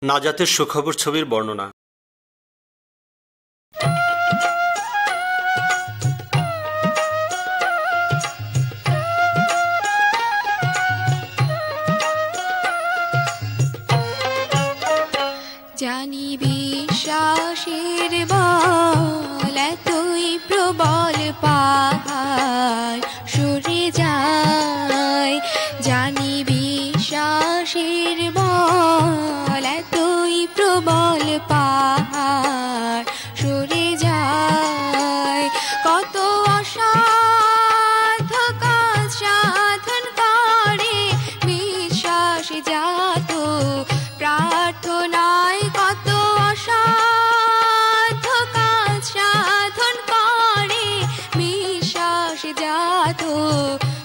নাজাতের সুখবর ছবির বর্ণনা। জানি বিশ্বাসের বল এতই প্রবল পাহাড় সরে যায়। জানি বিশ্বাসের বল এতই প্রবল পাহাড় সরে যায়। কত অসাধ্য কাজ সাধন করে বিশ্বাস জাত প্রার্থনায়। কত অসাধ্য কাজ সাধন করে বিশ্বাস জাত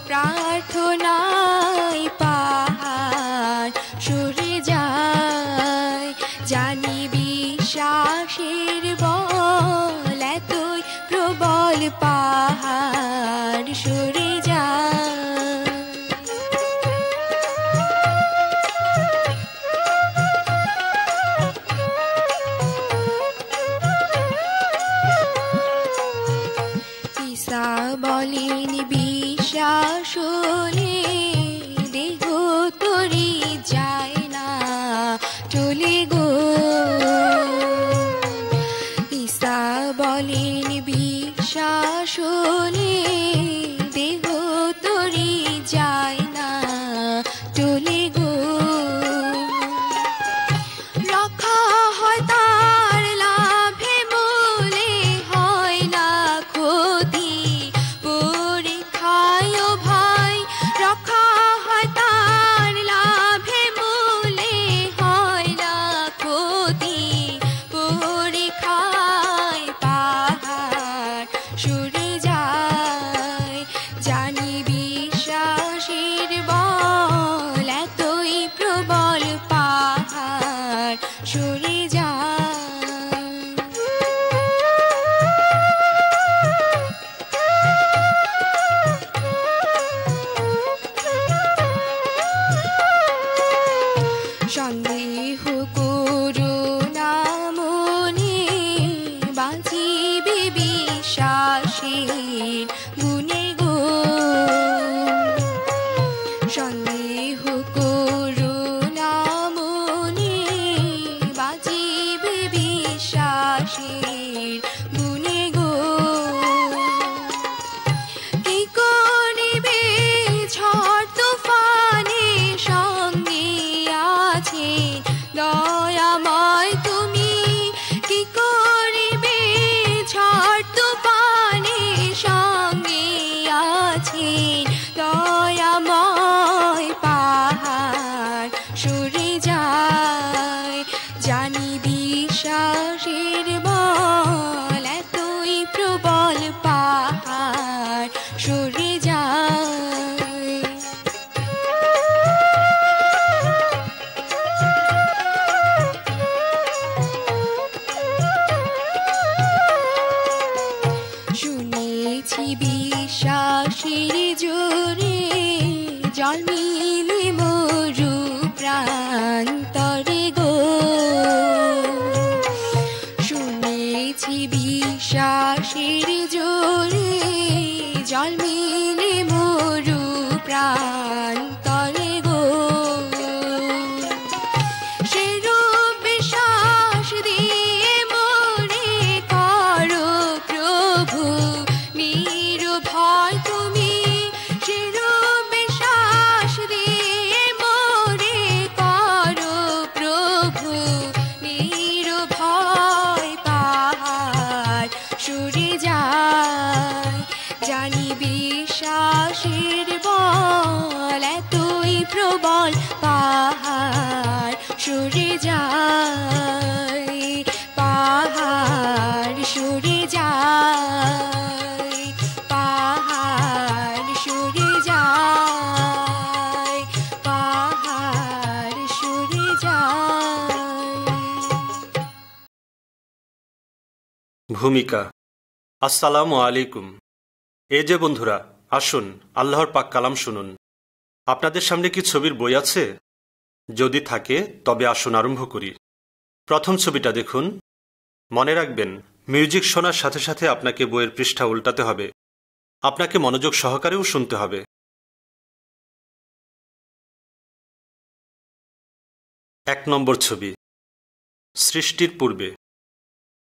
প্রার্থনায় পাহাড় সরে যায়। জানি বিশ্বাসের বল এতই প্রবল পাহাড় সরে যায়। ঈসা বলেন বিশ্বাস হলে দেহ তরি যায় না চলে গো। ঈসা বলেন বিশ্বাস হলে দেহ তরি যায় না চলে গো। রক্ষা হয় তার লাভে মূলে হয় না ক্ষতি পরীক্ষায় ও ভাই। রক্ষা হয় তার লাভে মূলে হয় না ক্ষতি পরীক্ষায় পাহাড় সরে যায়। জানি বিশ্বাসের বল এতই প্রবল পাহাড় সরে যায়। সন্দেহ করো না মনে বাঁচিবে বিশ্বাসের গুণে গো। সন্দেহ করো না মনে বাঁচিবে বিশ্বাসের গুণে গো। কি করিবে ঝড় তুফানে সঙ্গে আছে দয়াময় তুমি। কি করিবে ঝড় তুফানে সঙ্গে আছে দয়াময় পাহাড় সরে যায়। জানি বিশ্বাসের বল এতই প্রবল পাহাড় সরে যায়। শুনেছি বিশ্বাসের জোরে জল মিলে মরু প্রান্তরে গো। শুনেছি বিশ্বাসের জোরে জল মিলে মরু প্রান্তরে গো। সেরূপ বিশ্বাস দিয়ে মোরে করো প্রভু নির্ভয় তুমি। সেরূপ বিশ্বাস দিয়ে মোরে করো প্রভু নির্ভয় পাহাড় সরে যায়। জানি বিশ্বাসের বল এতই প্রবল পাহাড় সরে যায়। পাহাড় সরে যায়। পাহাড় সরে যায়। পাহাড় সরে যায়। ভূমিকা। আসসালামু আলাইকুম। এই যে বন্ধুরা, আসুন আল্লাহর পাক কালাম শুনুন। আপনাদের সামনে কি ছবির বই আছে? যদি থাকে তবে আসুন আরম্ভ করি। প্রথম ছবিটা দেখুন। মনে রাখবেন, মিউজিক শোনার সাথে সাথে আপনাকে বইয়ের পৃষ্ঠা উল্টাতে হবে। আপনাকে মনোযোগ সহকারেও শুনতে হবে। এক নম্বর ছবি, সৃষ্টির পূর্বে।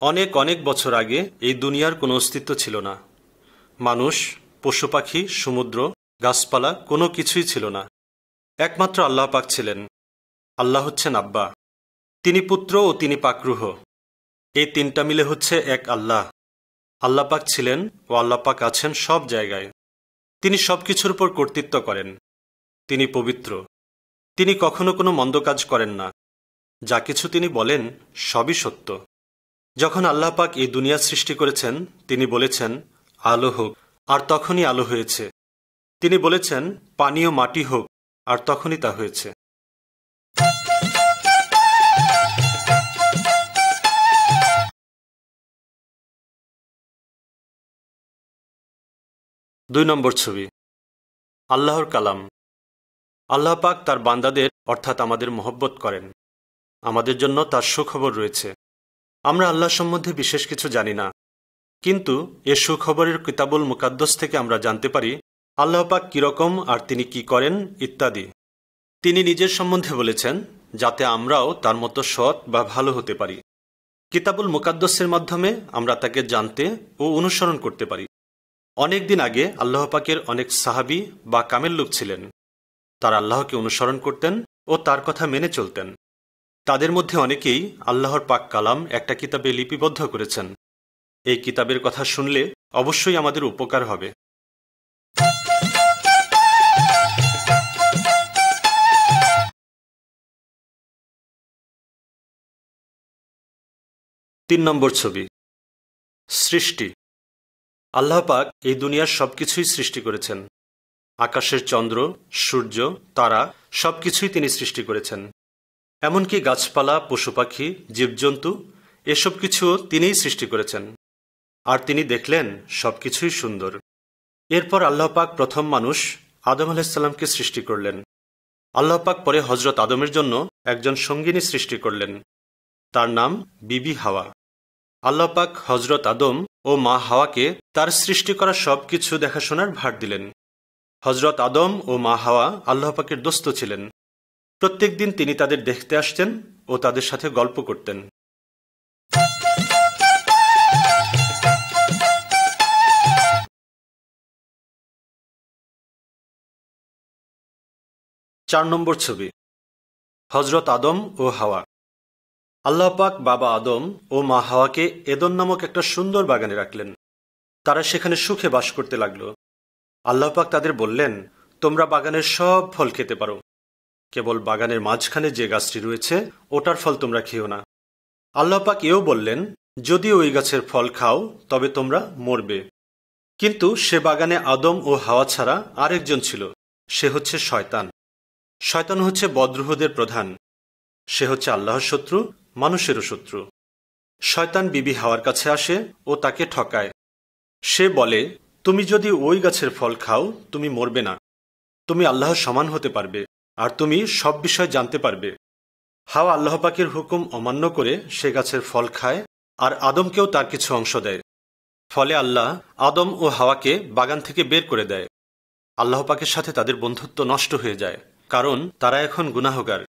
অনেক অনেক বছর আগে এই দুনিয়ার কোনো অস্তিত্ব ছিল না। মানুষ, পশু পাখি, সমুদ্র, গাছপালা কোনো কিছুই ছিল না। একমাত্র আল্লাহ পাক ছিলেন। আল্লাহ হচ্ছেন আব্বা, তিনি পুত্র ও তিনি পাকরুহ। এই তিনটা মিলে হচ্ছে এক আল্লাহ। আল্লাহ পাক ছিলেন ও আল্লাহ পাক আছেন সব জায়গায়। তিনি সবকিছুর উপর কর্তৃত্ব করেন। তিনি পবিত্র। তিনি কখনো কোনো মন্দ কাজ করেন না। যা কিছু তিনি বলেন সবই সত্য। যখন আল্লাহ পাক এই দুনিয়া সৃষ্টি করেছেন, তিনি বলেছেন আলো হোক, আর তখনই আলো হয়েছে। তিনি বলেছেন পানি ও মাটি হোক, আর তখনই তা হয়েছে। দুই নম্বর ছবি, আল্লাহর কালাম। আল্লাহ পাক তার বান্দাদের অর্থাৎ আমাদের মহব্বত করেন। আমাদের জন্য তার সুখবর রয়েছে। আমরা আল্লাহ সম্বন্ধে বিশেষ কিছু জানি না, কিন্তু এ সুখবরের কিতাবুল মুকাদ্দাস থেকে আমরা জানতে পারি আল্লাহ পাক কিরকম আর তিনি কি করেন ইত্যাদি। তিনি নিজের সম্বন্ধে বলেছেন যাতে আমরাও তার মতো সৎ বা ভালো হতে পারি। কিতাবুল মুকাদ্দাসের মাধ্যমে আমরা তাকে জানতে ও অনুসরণ করতে পারি। অনেক দিন আগে আল্লাহ পাকের অনেক সাহাবী বা কামেল লোক ছিলেন। তারা আল্লাহকে অনুসরণ করতেন ও তার কথা মেনে চলতেন। তাদের মধ্যে অনেকেই আল্লাহর পাক কালাম একটা কিতাবে লিপিবদ্ধ করেছেন। এই কিতাবের কথা শুনলে অবশ্যই আমাদের উপকার হবে। তিন নম্বর ছবি, সৃষ্টি। আল্লাহ পাক এই দুনিয়ার সবকিছুই সৃষ্টি করেছেন। আকাশের চন্দ্র, সূর্য, তারা সবকিছুই তিনি সৃষ্টি করেছেন। এমনকি গাছপালা, পশু পাখি, জীবজন্তু এসব কিছু তিনিই সৃষ্টি করেছেন। আর তিনি দেখলেন সবকিছুই সুন্দর। এরপর আল্লাহ পাক প্রথম মানুষ আদম আলাইহিসসালামকে সৃষ্টি করলেন। আল্লাহ পাক পরে হযরত আদমের জন্য একজন সঙ্গিনী সৃষ্টি করলেন। তার নাম বিবি হাওয়া। আল্লাহ পাক হযরত আদম ও মা হাওয়াকে তার সৃষ্টি করা সবকিছু দেখাশোনার ভার দিলেন। হযরত আদম ও মা হাওয়া আল্লাহ পাকের দোস্ত ছিলেন। প্রত্যেক দিন তিনি তাদের দেখতে আসতেন ও তাদের সাথে গল্প করতেন। চার নম্বর ছবি, হযরত আদম ও হাওয়া। আল্লাহ পাক বাবা আদম ও মা হাওয়াকে এদন নামক একটা সুন্দর বাগানে রাখলেন। তারা সেখানে সুখে বাস করতে লাগল। আল্লাহ পাক তাদের বললেন, তোমরা বাগানের সব ফল খেতে পারো, কেবল বাগানের মাঝখানে যে গাছটি রয়েছে ওটার ফল তোমরা খেও না। আল্লাহ পাক এও বললেন, যদি ওই গাছের ফল খাও তবে তোমরা মরবে। কিন্তু সে বাগানে আদম ও হাওয়া ছাড়া আরেকজন ছিল। সে হচ্ছে শয়তান। শয়তান হচ্ছে বদরুহদের প্রধান। সে হচ্ছে আল্লাহর শত্রু, মানুষেরও শত্রু। শয়তান বিবি হাওয়ার কাছে আসে ও তাকে ঠকায়। সে বলে, তুমি যদি ওই গাছের ফল খাও তুমি মরবে না, তুমি আল্লাহর সমান হতে পারবে, আর তুমি সব বিষয় জানতে পারবে। হাওয়া আল্লাহ পাকের হুকুম অমান্য করে সে গাছের ফল খায়, আর আদমকেও তার কিছু অংশ দেয়। ফলে আল্লাহ আদম ও হাওয়াকে বাগান থেকে বের করে দেয়। আল্লাহ পাকের সাথে তাদের বন্ধুত্ব নষ্ট হয়ে যায়, কারণ তারা এখন গুনাহগার।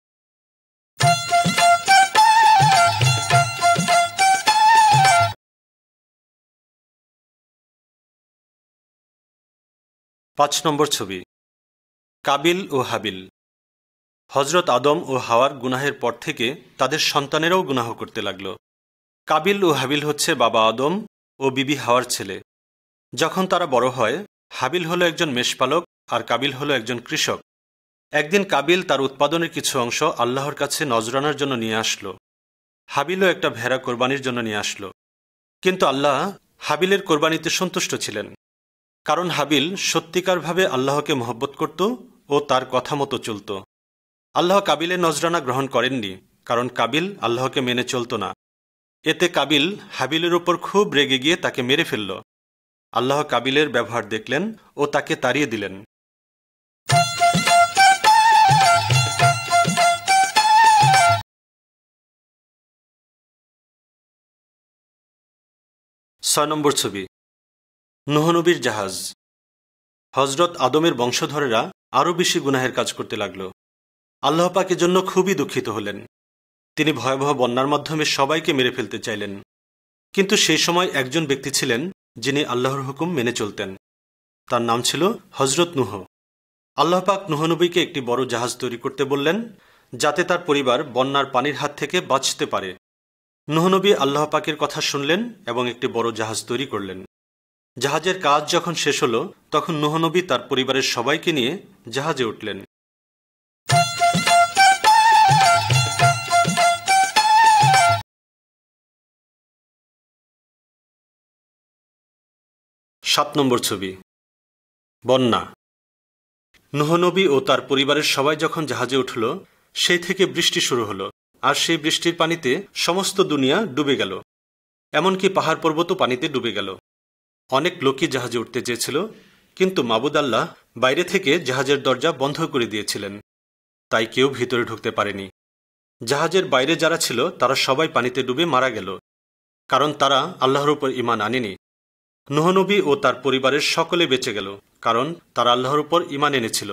পাঁচ নম্বর ছবি, কাবিল ও হাবিল। হযরত আদম ও হাওয়ার গুনাহের পর থেকে তাদের সন্তানেরাও গুনাহ করতে লাগল। কাবিল ও হাবিল হচ্ছে বাবা আদম ও বিবি হাওয়ার ছেলে। যখন তারা বড় হয়, হাবিল হলো একজন মেষপালক আর কাবিল হলো একজন কৃষক। একদিন কাবিল তার উৎপাদনের কিছু অংশ আল্লাহর কাছে নজরানার জন্য নিয়ে আসলো। হাবিলও একটা ভেড়া কোরবানির জন্য নিয়ে আসলো। কিন্তু আল্লাহ হাবিলের কোরবানিতে সন্তুষ্ট ছিলেন, কারণ হাবিল সত্যিকারভাবে আল্লাহকে মহব্বত করত ও তার কথা মতো চলত। আল্লাহ কাবিলের নজরানা গ্রহণ করেননি, কারণ কাবিল আল্লাহকে মেনে চলত না। এতে কাবিল হাবিলের উপর খুব রেগে গিয়ে তাকে মেরে ফেলল। আল্লাহ কাবিলের ব্যবহার দেখলেন ও তাকে তাড়িয়ে দিলেন। 6 নম্বর ছবি, নূহ নবীর জাহাজ। হযরত আদমের বংশধরেরা আরও বেশি গুনাহের কাজ করতে লাগল। আল্লাহ পাক এজন্য খুবই দুঃখিত হলেন। তিনি ভয়াবহ বন্যার মাধ্যমে সবাইকে মেরে ফেলতে চাইলেন। কিন্তু সেই সময় একজন ব্যক্তি ছিলেন যিনি আল্লাহর হুকুম মেনে চলতেন। তার নাম ছিল হযরত নূহ। আল্লাহ পাক নূহ নবীকে একটি বড় জাহাজ তৈরি করতে বললেন, যাতে তার পরিবার বন্যার পানির হাত থেকে বাঁচতে পারে। নূহ নবী আল্লাহ পাকের কথা শুনলেন এবং একটি বড় জাহাজ তৈরি করলেন। জাহাজের কাজ যখন শেষ হল, তখন নূহ নবী তার পরিবারের সবাইকে নিয়ে জাহাজে উঠলেন। 7 নম্বর ছবি, বন্যা। নূহ নবী ও তার পরিবারের সবাই যখন জাহাজে উঠল, সেই থেকে বৃষ্টি শুরু হলো, আর সেই বৃষ্টির পানিতে সমস্ত দুনিয়া ডুবে গেল। এমনকি পাহাড় পর্বতও পানিতে ডুবে গেল। অনেক লোকই জাহাজে উঠতে চেয়েছিল, কিন্তু মাবুদ আল্লাহ বাইরে থেকে জাহাজের দরজা বন্ধ করে দিয়েছিলেন, তাই কেউ ভিতরে ঢুকতে পারেনি। জাহাজের বাইরে যারা ছিল তারা সবাই পানিতে ডুবে মারা গেল, কারণ তারা আল্লাহর উপর ঈমান আনেনি। নূহ নবী ও তার পরিবারের সকলে বেঁচে গেল, কারণ তারা আল্লাহর উপর ঈমান এনেছিল।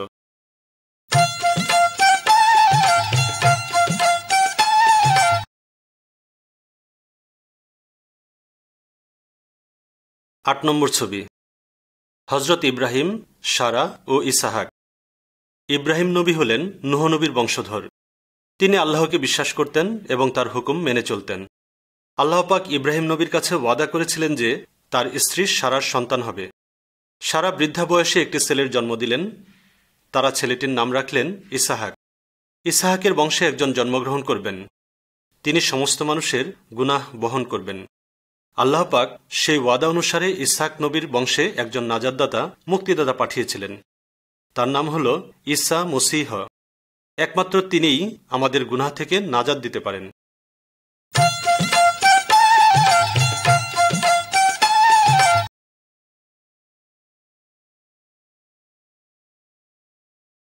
8 নম্বর ছবি, হযরত ইব্রাহিম, সারা ও ইসহাক। ইব্রাহিম নবী হলেন নূহ নবীর বংশধর। তিনি আল্লাহকে বিশ্বাস করতেন এবং তার হুকুম মেনে চলতেন। আল্লাহ পাক ইব্রাহিম নবীর কাছে ওয়াদা করেছিলেন যে তার স্ত্রী সারার সন্তান হবে। সারা বৃদ্ধা বয়সে একটি ছেলের জন্ম দিলেন। তারা ছেলেটির নাম রাখলেন ইসহাক। ইসহাকের বংশে একজন জন্মগ্রহণ করবেন। তিনি সমস্ত মানুষের গুনাহ বহন করবেন। আল্লাহ পাক সেই ওয়াদা অনুসারে ইসহাক নবীর বংশে একজন নাজাতদাতা, মুক্তিদাতা পাঠিয়েছিলেন। তার নাম হল ঈসা মসীহ। একমাত্র তিনিই আমাদের গুনাহ থেকে নাজাত দিতে পারেন।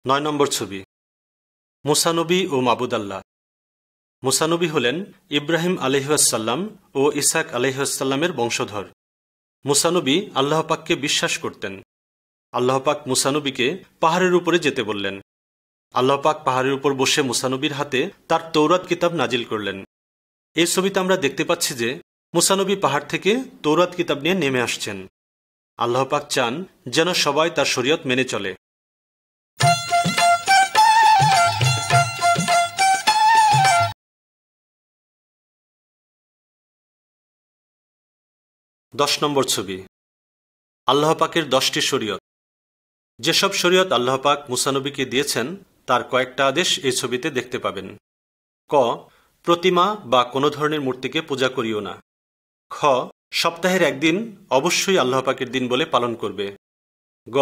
9 নম্বর ছবি, মুসা নবী ও মাবুদ আল্লাহ। মুসা নবী হলেন ইব্রাহিম আলাইহিসসালাম ও ইসহাক আলাইহিসসালামের বংশধর। মুসা নবী আল্লাহ পাককে বিশ্বাস করতেন। আল্লাহ পাক মুসা নবীকে পাহাড়ের উপরে যেতে বললেন। আল্লাহ পাক পাহাড়ের উপর বসে মুসা নবীর হাতে তার তৌরাত কিতাব নাজিল করলেন। এই ছবিতে আমরা দেখতে পাচ্ছি যে মুসা নবী পাহাড় থেকে তৌরাত কিতাব নিয়ে নেমে আসছেন। আল্লাহ পাক চান যেন সবাই তার শরীয়ত মেনে চলে। 10 নম্বর ছবি, আল্লাহ পাকের 10টি শরীয়ত। যেসব শরীয়ত আল্লাহ পাক মুসা নবীকে দিয়েছেন তার কয়েকটা আদেশ এই ছবিতে দেখতে পাবেন। ক, প্রতিমা বা কোনো ধরনের মূর্তিকে পূজা করিও না। খ, সপ্তাহের একদিন অবশ্যই আল্লাহ পাকের দিন বলে পালন করবে। গ,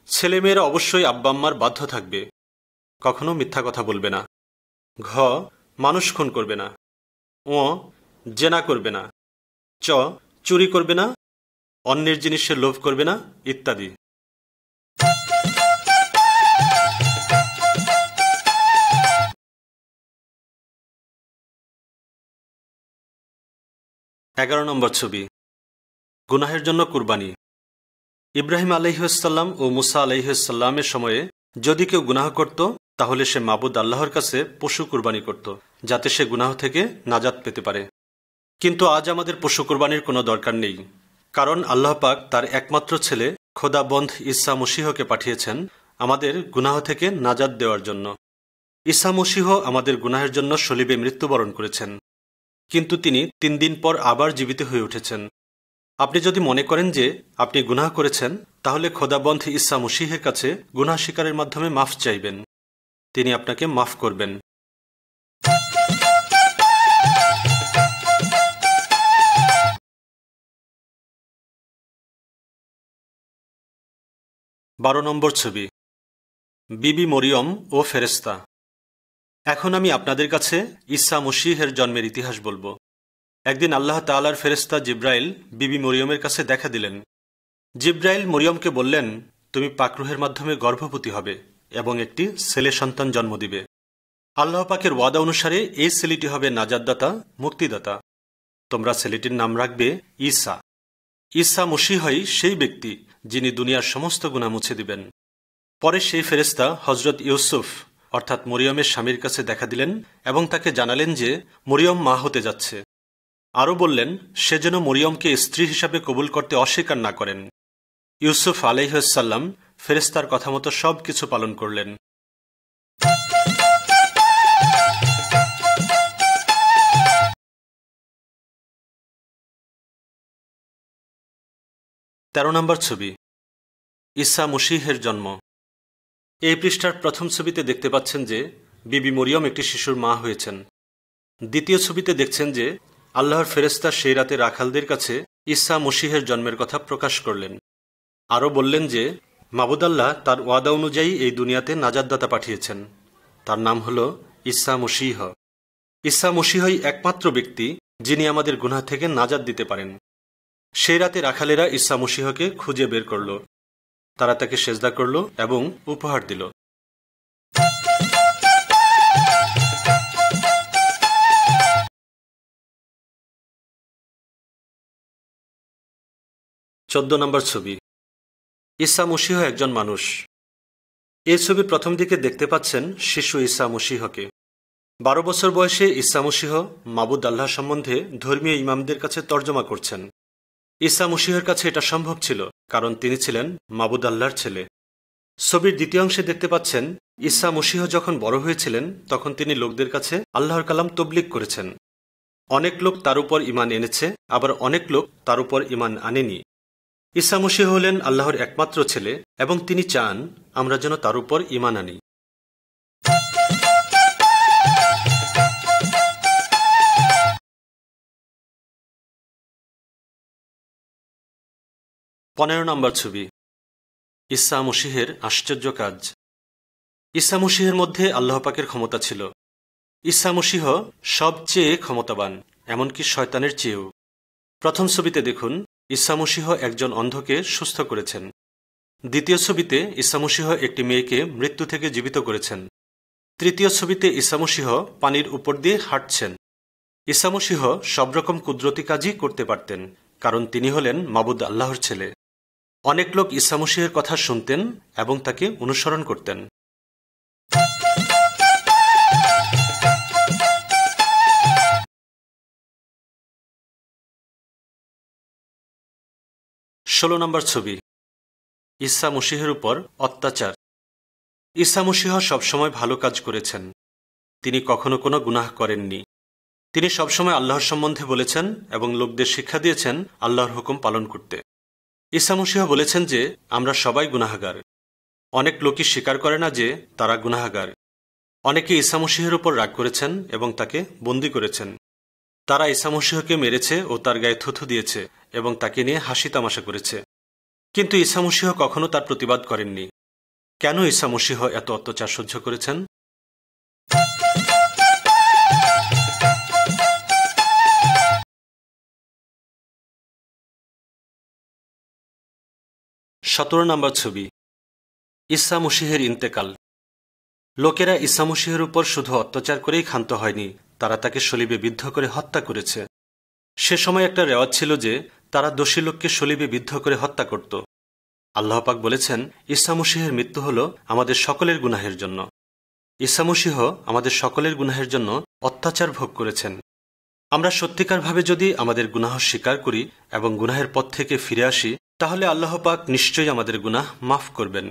ছেলেমেয়েরা অবশ্যই আব্বা আম্মার বাধ্য থাকবে, কখনো মিথ্যা কথা বলবে না। ঘ, মানুষ খুন করবে না। ও, জেনা করবে না। চ, চুরি করবে না, অন্যের জিনিসের লোভ করবে না, ইত্যাদি। 11 নম্বর ছবি, গুনাহের জন্য কুরবানি। ইব্রাহিম আলাইহিসসালাম ও মুসা আলাইহিসসালামের সময়ে যদি কেউ গুনাহ করত, তাহলে সে মাবুদ আল্লাহর কাছে পশু কুরবানি করত, যাতে সে গুনাহ থেকে নাজাত পেতে পারে। কিন্তু আজ আমাদের পশু কুরবানির কোনো দরকার নেই, কারণ আল্লাহ পাক তার একমাত্র ছেলে খোদাবন্ধ ঈসা মসীহকে পাঠিয়েছেন আমাদের গুনাহ থেকে নাজাত দেওয়ার জন্য। ঈসা মসীহ আমাদের গুনাহের জন্য সলিবে মৃত্যুবরণ করেছেন, কিন্তু তিনি 3 দিন পর আবার জীবিত হয়ে উঠেছেন। আপনি যদি মনে করেন যে আপনি গুনাহ করেছেন, তাহলে খোদাবন্ধ ঈসা মসীহের কাছে গুনাহ স্বীকারের মাধ্যমে মাফ চাইবেন। তিনি আপনাকে মাফ করবেন। 12 নম্বর ছবি, বিবি মরিয়ম ও ফেরেশতা। এখন আমি আপনাদের কাছে ঈসা মসীহের জন্মের ইতিহাস বলবো। একদিন আল্লাহ তাআলার ফেরেশতা জিব্রাইল বিবি মরিয়মের কাছে দেখা দিলেন। জিব্রাইল মরিয়মকে বললেন, তুমি পাকরুহের মাধ্যমে গর্ভবতী হবে এবং একটি ছেলে সন্তান জন্ম দিবে। আল্লাহ পাকের ওয়াদা অনুসারে এই ছেলেটি হবে নাজাতদাতা, মুক্তিদাতা। তোমরা ছেলেটির নাম রাখবে ঈসা। ঈসা মসীহই সেই ব্যক্তি যিনি দুনিয়ার সমস্ত গুনাহ মুছে দিবেন। পরে সেই ফেরেশতা হযরত ইউসুফ অর্থাৎ মরিয়মের স্বামীর কাছে দেখা দিলেন এবং তাকে জানালেন যে মরিয়ম মা হতে যাচ্ছে। আরও বললেন সে যেন মরিয়মকে স্ত্রী হিসাবে কবুল করতে অস্বীকার না করেন। ইউসুফ আলাইহিসসালাম ফেরেশতার কথা মতো সবকিছু পালন করলেন। তেরো নম্বর ছবি, ঈসা মসীহের জন্ম। এই পৃষ্ঠার প্রথম ছবিতে দেখতে পাচ্ছেন যে বিবি মরিয়ম একটি শিশুর মা হয়েছেন। দ্বিতীয় ছবিতে দেখছেন যে আল্লাহর ফেরেশতা সেই রাতে রাখালদের কাছে ঈসা মসীহের জন্মের কথা প্রকাশ করলেন। আরও বললেন যে মাবুদ আল্লাহ তার ওয়াদা অনুযায়ী এই দুনিয়াতে নাজাতদাতা পাঠিয়েছেন। তার নাম হল ঈসা মসীহ। ঈসা মসীহই একমাত্র ব্যক্তি যিনি আমাদের গুনাহ থেকে নাজাত দিতে পারেন। সেই রাতে রাখালেরা ঈসা মসীহকে খুঁজে বের করল। তারা তাকে সেজদা করল এবং উপহার দিল। চোদ্দ নম্বর ছবি, ঈসা মসীহ একজন মানুষ। এই ছবির প্রথম দিকে দেখতে পাচ্ছেন শিশু ঈসা মসীহকে। 12 বছর বয়সে ঈসা মসীহ মাবুদ আল্লাহ সম্বন্ধে ধর্মীয় ইমামদের কাছে তর্জমা করছেন। ঈসা মসীহের কাছে এটা সম্ভব ছিল কারণ তিনি ছিলেন মাবুদ আল্লাহর ছেলে। ছবির দ্বিতীয় অংশে দেখতে পাচ্ছেন ঈসা মসীহ যখন বড় হয়েছিলেন তখন তিনি লোকদের কাছে আল্লাহর কালাম তবলিগ করেছেন। অনেক লোক তার উপর ঈমান এনেছে, আবার অনেক লোক তার উপর ঈমান আনেনি। ঈসা মসীহ হলেন আল্লাহর একমাত্র ছেলে এবং তিনি চান আমরা যেন তার উপর ঈমান আনি। পনেরো নম্বর ছবি, ঈসা মসীহের আশ্চর্য কাজ। ঈসা মসীহের মধ্যে আল্লাহ পাকের ক্ষমতা ছিল। ঈসা মসীহ সবচেয়ে ক্ষমতাবান, এমনকি শয়তানের চেয়েও। প্রথম ছবিতে দেখুন ঈসা মসীহ একজন অন্ধকে সুস্থ করেছেন। দ্বিতীয় ছবিতে ঈসা মসীহ একটি মেয়েকে মৃত্যু থেকে জীবিত করেছেন। তৃতীয় ছবিতে ঈসা মসীহ পানির উপর দিয়ে হাঁটছেন। ঈসা মসীহ সব রকম কুদরতি কাজই করতে পারতেন কারণ তিনি হলেন মাবুদ আল্লাহর ছেলে। অনেক লোক ঈসা মসীহের কথা শুনতেন এবং তাকে অনুসরণ করতেন। 16 নম্বর ছবি, ঈসা মসীহের উপর অত্যাচার। ঈসা মসীহ সবসময় ভালো কাজ করেছেন। তিনি কখনো কোনো গুনাহ করেননি। তিনি সবসময় আল্লাহর সম্বন্ধে বলেছেন এবং লোকদের শিক্ষা দিয়েছেন আল্লাহর হুকুম পালন করতে। ঈসা মসীহ বলেছেন যে আমরা সবাই গুনাহগার। অনেক লোকই স্বীকার করে না যে তারা গুনাহগার। অনেকে ঈসা মসীহের উপর রাগ করেছেন এবং তাকে বন্দী করেছেন। তারা ঈসা মসীহকে মেরেছে ও তার গায়ে থুথু দিয়েছে এবং তাকে নিয়ে হাসি তামাশা করেছে। কিন্তু ঈসা মসীহ কখনো তার প্রতিবাদ করেননি। কেন ঈসা মসীহ এত অত্যাচার সহ্য করেছেন? 17 নম্বর ছবি, ঈসা মসীহের ইন্তেকাল। লোকেরা ঈসা মসীহের উপর শুধু অত্যাচার করেই ক্ষান্ত হয়নি, তারা তাকে সলিবে বিদ্ধ করে হত্যা করেছে। সে সময় একটা রেওয়াজ ছিল যে তারা দোষী লোককে সলিবে বিদ্ধ করে হত্যা করত। আল্লাহ পাক বলেছেন ঈসা মসীহের মৃত্যু হল আমাদের সকলের গুনাহের জন্য। ঈসা মসীহ আমাদের সকলের গুনাহের জন্য অত্যাচার ভোগ করেছেন। আমরা সত্যিকারভাবে যদি আমাদের গুনাহ স্বীকার করি এবং গুনাহের পথ থেকে ফিরে আসি তাহলে আল্লাহ পাক নিশ্চয়ই আমাদের গুনাহ মাফ করবেন।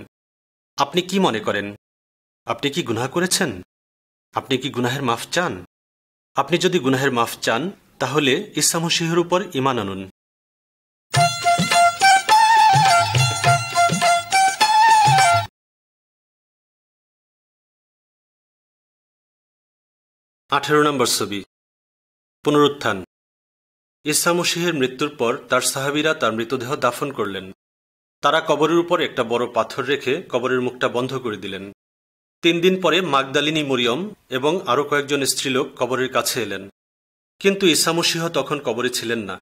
আপনি কি মনে করেন? আপনি কি গুনাহ করেছেন? আপনি কি গুনাহের মাফ চান? আপনি যদি গুনাহের মাফ চান তাহলে ঈসা মসীহের উপর ঈমান আনুন। 18 নম্বর ছবি, পুনরুত্থান। ঈসা মসীহের মৃত্যুর পর তার সাহাবীরা তার মৃতদেহ দাফন করলেন। তারা কবরের উপর একটা বড় পাথর রেখে কবরের মুখটা বন্ধ করে দিলেন। 3 দিন পরে মাগদালিনী মরিয়ম এবং আরও কয়েকজন স্ত্রীলোক কবরের কাছে এলেন। কিন্তু ঈসা মসীহ তখন কবরে ছিলেন না।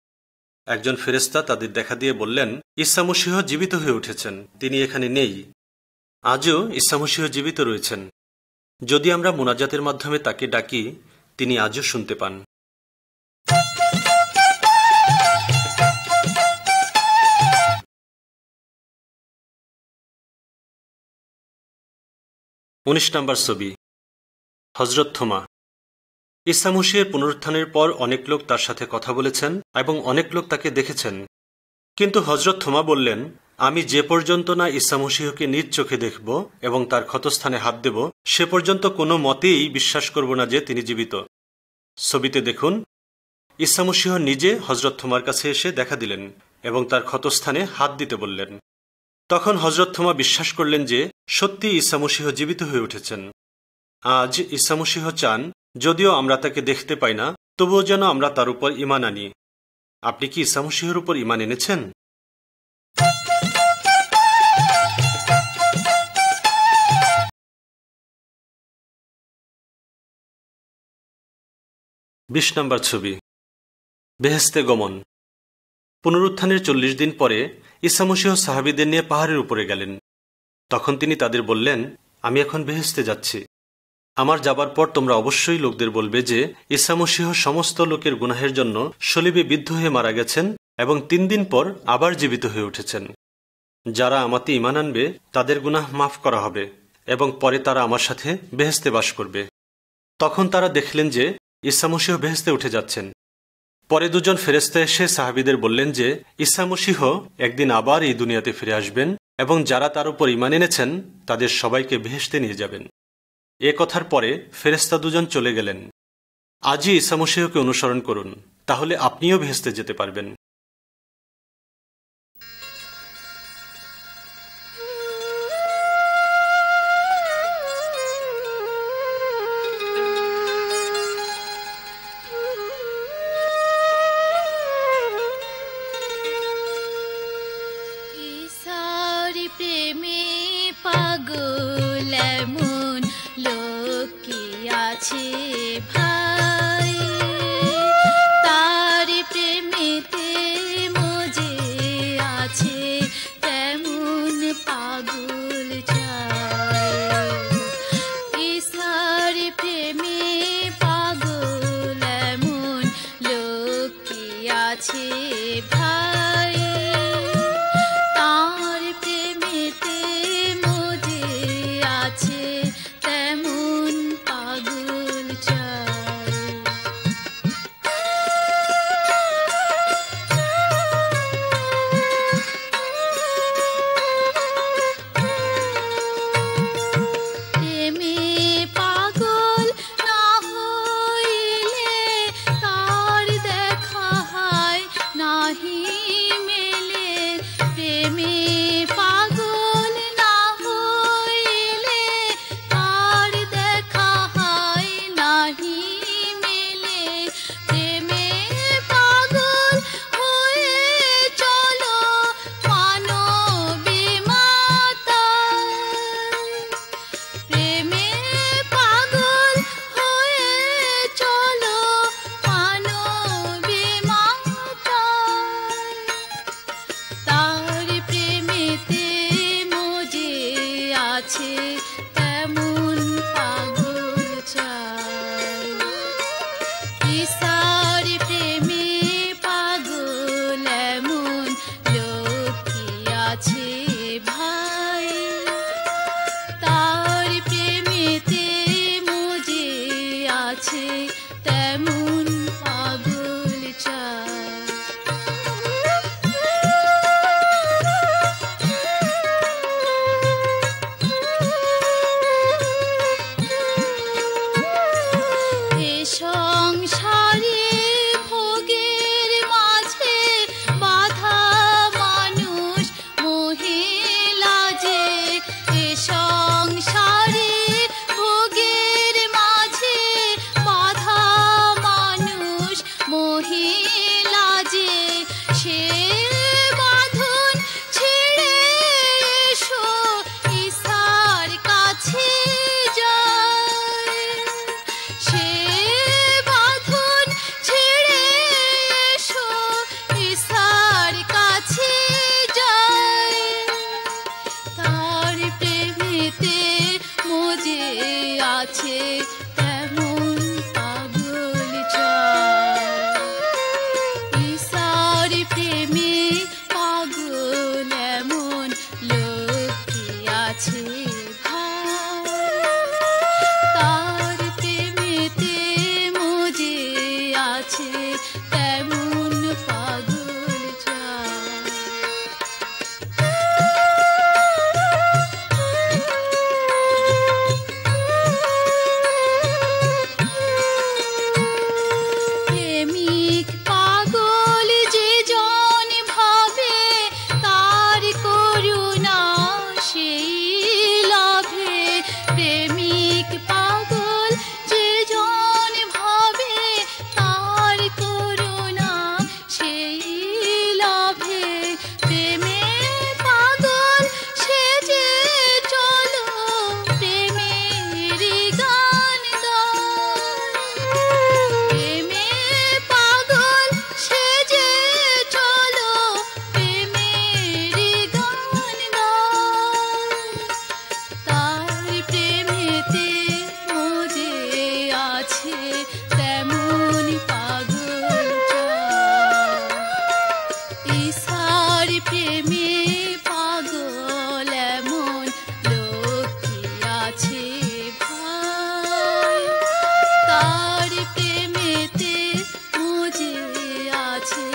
একজন ফেরেশতা তাদের দেখা দিয়ে বললেন, ঈসা মসীহ জীবিত হয়ে উঠেছেন, তিনি এখানে নেই। আজও ঈসা মসীহ জীবিত রয়েছেন। যদি আমরা মুনাজাতের মাধ্যমে তাকে ডাকি তিনি আজও শুনতে পান। 19 নম্বর ছবি, হযরত থোমা। ঈসা মসীহের পুনরুত্থানের পর অনেক লোক তার সাথে কথা বলেছেন এবং অনেক লোক তাকে দেখেছেন, কিন্তু হযরত থোমা বললেন, আমি যে পর্যন্ত না ঈসা মসীহকে নিজ চোখে দেখব এবং তার ক্ষতস্থানে হাত দেব, সে পর্যন্ত কোনো মতেই বিশ্বাস করব না যে তিনি জীবিত। ছবিতে দেখুন, ঈসা মসীহ নিজে হযরত থোমার কাছে এসে দেখা দিলেন এবং তার ক্ষতস্থানে হাত দিতে বললেন। তখন হযরত থোমা বিশ্বাস করলেন যে সত্যি ঈসা মসীহ জীবিত হয়ে উঠেছেন। আজ ঈসা মসীহ চান, যদিও আমরা তাকে দেখতে পাই না, তবুও যেন আমরা তার উপর ঈমান আনি। আপনি কি ঈসা মসীহের উপর ঈমান এনেছেন? বিশ নম্বর ছবি, বেহেশতে গমন। পুনরুত্থানের 40 দিন পরে ঈসা মসীহ সাহাবীদের নিয়ে পাহাড়ের উপরে গেলেন। তখন তিনি তাদের বললেন, আমি এখন বেহেশতে যাচ্ছি। আমার যাবার পর তোমরা অবশ্যই লোকদের বলবে যে ঈসা মসীহ সমস্ত লোকের গুনাহের জন্য শলীবে বিদ্ধ হয়ে মারা গেছেন এবং 3 দিন পর আবার জীবিত হয়ে উঠেছেন। যারা আমাতে ঈমান আনবে তাদের গুনাহ মাফ করা হবে এবং পরে তারা আমার সাথে বেহেশতে বাস করবে। তখন তারা দেখলেন যে ঈসা মসীহ বেহেশতে উঠে যাচ্ছেন। পরে দুজন ফেরেশতা এসে সাহাবীদের বললেন যে ঈসা মসীহ একদিন আবার এই দুনিয়াতে ফিরে আসবেন এবং যারা তার উপর ঈমান এনেছেন তাদের সবাইকে বেহেশতে নিয়ে যাবেন। এ কথার পরে ফেরেশতা দুজন চলে গেলেন। আজই ঈসা মসীহকে অনুসরণ করুন, তাহলে আপনিও বেহেশতে যেতে পারবেন। ঈশার প্রেমে পাগল এমন লোক কি আছে ভাই, তার প্রেমেতে আছে তেমন পাগল চাই। প্রেমিক পাগল যে জন ভাবে তার করুণা সেই লাভে। প্রেমিক পাগল যে জন ভাবে তার করুণা সেই লাভে। প্রেমে পাগল সেজে চলো প্রেমের গান গাই। প্রেমে পাগল সেজে চলো প্রেমের গান গাই। তার প্রেমেতে মজে আছে তেমন পাগল চাই। ঈশার প্রেমে পাগল এমন লোক কি আছে ভাই। তার প্রেমেতে মজে আছে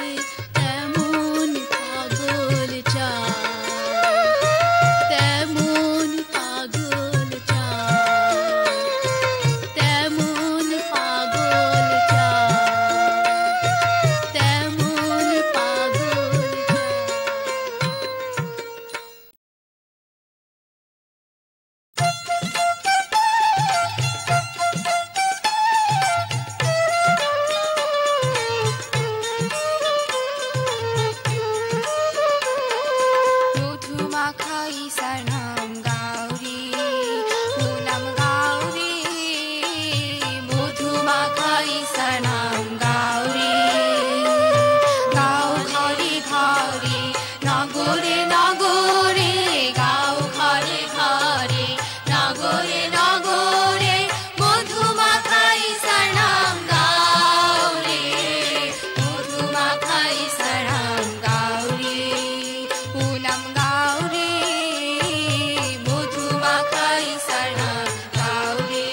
তেমন পাগল চাই। তেমন পাগল চাই। তেমন পাগল চাই। তেমন পাগল মধুমাখা ঈশার নাম গাউরি, পুনম গাউরি। মধুমাখা ঈশার নাম গাউরি। গাও ঘরে ঘরে নগরে নগরে, গাও ঘরে ঘরে নগরে নগরে। মধুমাখা ঈশার নাম গাউরি। মধুমাখা ঈশার নাম গাউরি, পুনম গাউরি। মধুমাখা ঈশার নাম গাউরি।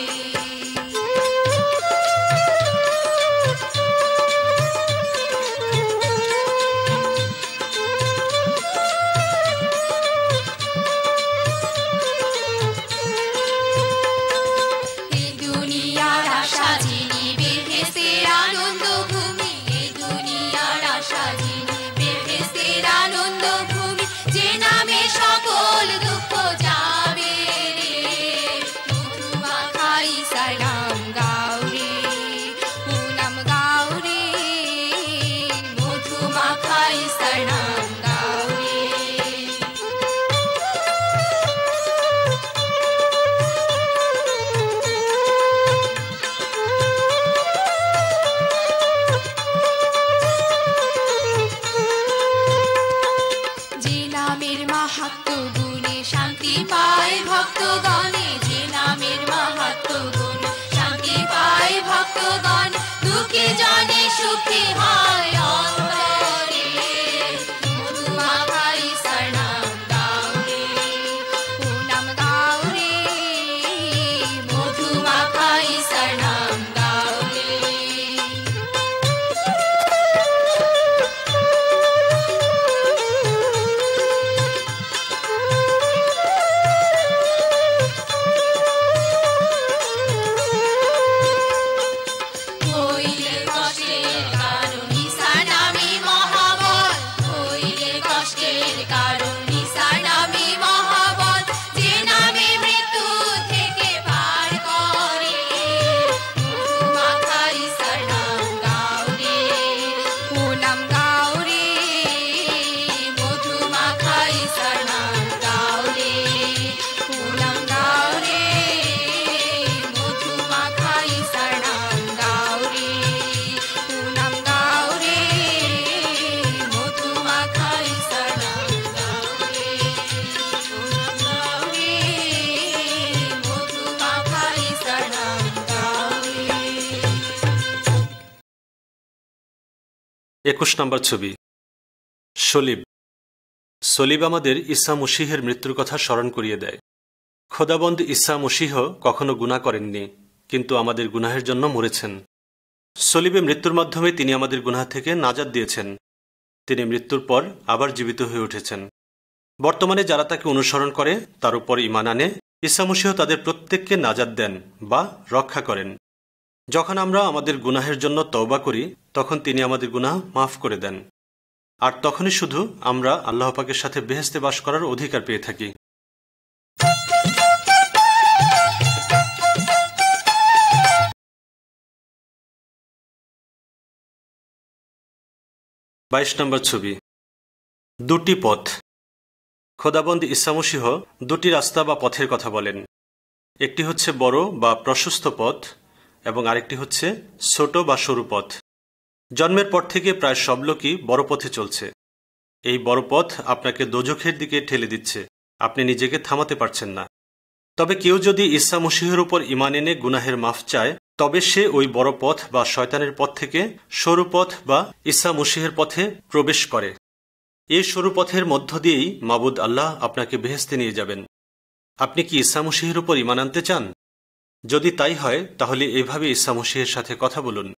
এই দুনিয়ার আশা যিনি বেহেশতের আনন্দ ভূমি। এই দুনিয়ার আশা যিনি বেহেশতের আনন্দ ভূমি। যে নামে সকল দুঃখ যাবে রে। মধুমাখা ঈশার নাম গাউরি, পুনম গাউরি। মধুমাখা ঈশার নাম গাউরি। যে নামের মাহাত্ম্য গুণে শান্তি পায় ভক্তগণে। যে নামের মাহাত্ম্য গুণে শান্তি পায় ভক্তগণ। দুঃখে জনে সুখী হয় অন্তরে। মধুমাখা ঈশার নাম গাউরি, পুনম গাউরি। মধুমাখা ঈশার নাম গাউরি। হইলে কষ্টের কারণ ঈশার নামে মহাবল। হইলে কষ্টের কারণ ঈশার নামে মহাবল। যে নামে মৃত্যু থেকে পার করে। মধুমাখা ঈশার নাম গাউরি, পুনম গাউরি। মধুমাখা ঈশার নাম গাউরি, পুনম গাউরি। মধুমাখা ঈশার নাম গাউরি, পুনম গাউরি। মধুমাখা ঈশার নাম গাউরি, পুনম গাউরি। মধুমাখা ঈশার নাম গাউরি। 21 নম্বর ছবি। সলিব। সলিব আমাদের ঈসা মসীহের মৃত্যুর কথা স্মরণ করিয়ে দেয়। খোদাবন্দ ঈসা মসীহ কখনো গুনাহ করেননি, কিন্তু আমাদের গুনাহের জন্য মরেছেন। সলিবে মৃত্যুর মাধ্যমে তিনি আমাদের গুনাহ থেকে নাজাত দিয়েছেন। তিনি মৃত্যুর পর আবার জীবিত হয়ে উঠেছেন। বর্তমানে যারা তাকে অনুসরণ করে, তার উপর ঈমান আনে, ঈসা মসীহ তাদের প্রত্যেককে নাজাত দেন বা রক্ষা করেন। যখন আমরা আমাদের গুনাহের জন্য তওবা করি, তখন তিনি আমাদের গুনাহ মাফ করে দেন। আর তখনই শুধু আমরা আল্লাহ পাকের সাথে বেহেশতে বাস করার অধিকার পেয়ে থাকি। 22 নম্বর ছবি। দুটি পথ। খোদাবন্দ ঈসা মসীহ দুটি রাস্তা বা পথের কথা বলেন। একটি হচ্ছে বড় বা প্রশস্ত পথ এবং আরেকটি হচ্ছে ছোট বা সরু পথ। জন্মের পর থেকে প্রায় সব লোকই বড় পথে চলছে। এই বড় পথ আপনাকে দোজখের দিকে ঠেলে দিচ্ছে, আপনি নিজেকে থামাতে পারছেন না। তবে কেউ যদি ঈসা মসীহের উপর ঈমান এনে গুনাহের মাফ চায়, তবে সে ওই বড় পথ বা শয়তানের পথ থেকে সরু পথ বা ঈসা মসীহের পথে প্রবেশ করে। এই সরু পথের মধ্য দিয়েই মাবুদ আল্লাহ আপনাকে বেহেশতে নিয়ে যাবেন। আপনি কি ঈসা মসীহের উপর ঈমান আনতে চান? যদি তাই হয়, তাহলে এভাবে ঈসা মসীহের সাথে কথা বলুন।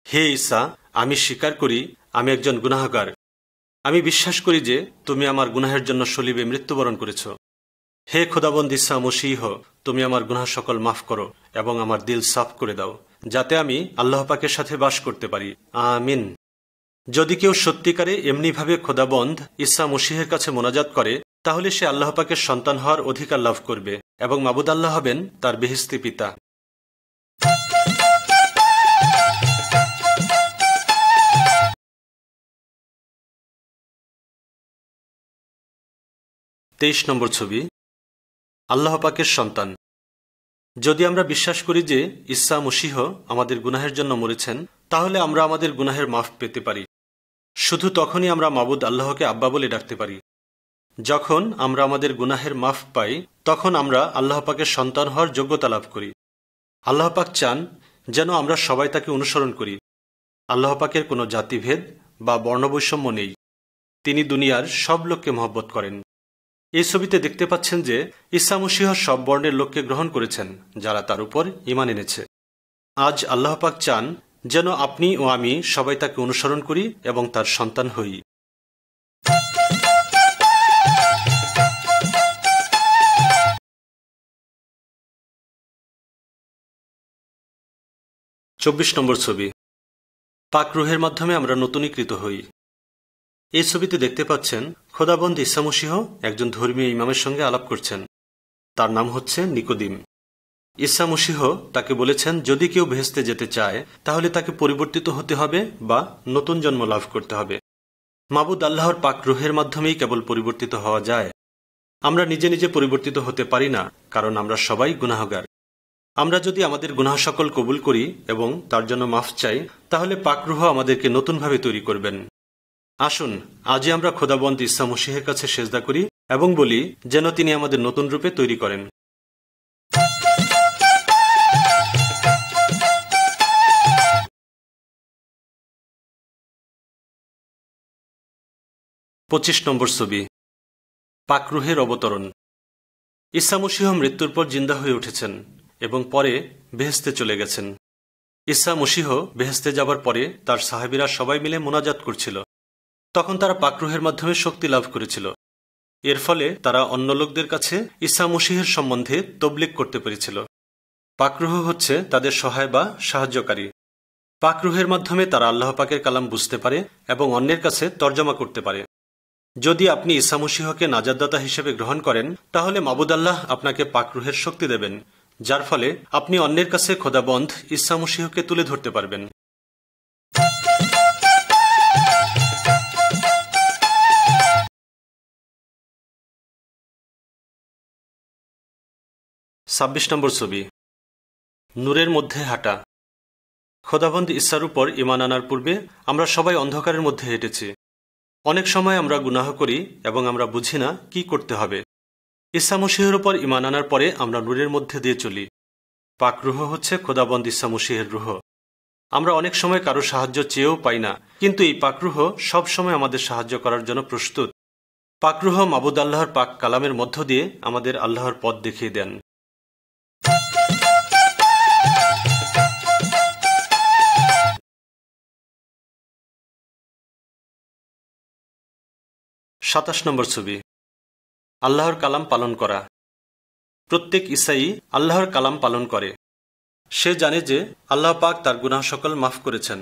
হে ঈসা, আমি স্বীকার করি আমি একজন গুনাহগার। আমি বিশ্বাস করি যে তুমি আমার গুনাহের জন্য সলিবে মৃত্যুবরণ করেছ। হে খোদাবন্দ ঈসা মসীহ, তুমি আমার গুনাহ সকল মাফ করো এবং আমার দিল সাফ করে দাও, যাতে আমি আল্লাহ পাকের সাথে বাস করতে পারি। আমিন। যদি কেউ সত্যিকারে এমনিভাবে খোদাবন্দ ঈসা মসীহের কাছে মোনাজাত করে, তাহলে সে আল্লাহ পাকের সন্তান হওয়ার অধিকার লাভ করবে এবং মাবুদ আল্লাহ হবেন তার বেহেশতি পিতা। 23 নম্বর ছবি। আল্লাহ পাকের সন্তান। যদি আমরা বিশ্বাস করি যে ঈসা মসীহ আমাদের গুনাহের জন্য মরেছেন, তাহলে আমরা আমাদের গুনাহের মাফ পেতে পারি। শুধু তখনই আমরা মাবুদ আল্লাহকে আব্বা বলে ডাকতে পারি। যখন আমরা আমাদের গুনাহের মাফ পাই, তখন আমরা আল্লাহ পাকের সন্তান হওয়ার যোগ্যতা লাভ করি। আল্লাহ পাক চান যেন আমরা সবাই তাকে অনুসরণ করি। আল্লাহ পাকের কোনো জাতিভেদ বা বর্ণবৈষম্য নেই। তিনি দুনিয়ার সব লোককে মহব্বত করেন। এই ছবিতে দেখতে পাচ্ছেন যে ঈসা মসীহ সব বর্ণের লোককে গ্রহণ করেছেন, যারা তার উপর ঈমান এনেছে। আজ আল্লাহ পাক চান যেন আপনি ও আমি সবাই তাকে অনুসরণ করি এবং তার সন্তান হই। 24 নম্বর ছবি। পাক রুহের মাধ্যমে আমরা নতুনীকৃত হই। এই ছবিতে দেখতে পাচ্ছেন খোদাবন্দ ঈসা মসীহ একজন ধর্মীয় ইমামের সঙ্গে আলাপ করছেন। তার নাম হচ্ছে নিকোদিম। ঈসা মসীহ তাকে বলেছেন, যদি কেউ বেহেশতে যেতে চায়, তাহলে তাকে পরিবর্তিত হতে হবে বা নতুন জন্ম লাভ করতে হবে। মাবুদ আল্লাহর পাক রুহের মাধ্যমেই কেবল পরিবর্তিত হওয়া যায়। আমরা নিজে নিজে পরিবর্তিত হতে পারি না, কারণ আমরা সবাই গুনাহগার। আমরা যদি আমাদের গুনাহ সকল কবুল করি এবং তার জন্য মাফ চাই, তাহলে পাক রুহ আমাদেরকে নতুনভাবে তৈরি করবেন। আসুন আজই আমরা খোদাবন্দ ঈসা মসীহের কাছে সেজদা করি এবং বলি যেন তিনি আমাদের নতুন রূপে তৈরি করেন। 25 নম্বর ছবি। পাক রুহের অবতরণ। ঈসা মসীহ মৃত্যুর পর জিন্দা হয়ে উঠেছেন এবং পরে বেহেশতে চলে গেছেন। ঈসা মসীহ বেহেশতে যাবার পরে তার সাহাবীরা সবাই মিলে মোনাজাত করছিল। তখন তারা পাক রুহের মাধ্যমে শক্তি লাভ করেছিল। এর ফলে তারা অন্য লোকদের কাছে ঈসা মসীহের সম্বন্ধে তবলিগ করতে পেরেছিল। পাক রুহ হচ্ছে তাদের সহায় বা সাহায্যকারী। পাক রুহের মাধ্যমে তারা আল্লাহ পাকের কালাম বুঝতে পারে এবং অন্যের কাছে তর্জমা করতে পারে। যদি আপনি ঈসা মসীহকে নাজাতদাতা হিসেবে গ্রহণ করেন, তাহলে মাবুদ আল্লাহ আপনাকে পাক রুহের শক্তি দেবেন, যার ফলে আপনি অন্যের কাছে খোদাবন্দ ঈসা মসীহকে তুলে ধরতে পারবেন। 26 নম্বর ছবি। নূরের মধ্যে হাঁটা। খোদাবন্দ ঈসার উপর ঈমান আনার পূর্বে আমরা সবাই অন্ধকারের মধ্যে হেঁটেছি। অনেক সময় আমরা গুনাহ করি এবং আমরা বুঝি না কি করতে হবে। ঈসা মসীহের উপর ঈমান আনার পরে আমরা নূরের মধ্যে দিয়ে চলি। পাক রুহ হচ্ছে খোদাবন্দ ঈসা মসীহের রুহ। আমরা অনেক সময় কারো সাহায্য চেয়েও পাই না, কিন্তু এই পাক রুহ সব সময় আমাদের সাহায্য করার জন্য প্রস্তুত। পাক রুহ মাবুদ আল্লাহর পাক কালামের মধ্য দিয়ে আমাদের আল্লাহর পথ দেখিয়ে দেন। 27 27 নম্বর ছবি, আল্লাহর কালাম পালন করা। প্রত্যেক ঈসাই আল্লাহর কালাম পালন করে। সে জানে যে আল্লাহ পাক তার গুনাহ সকল মাফ করেছেন।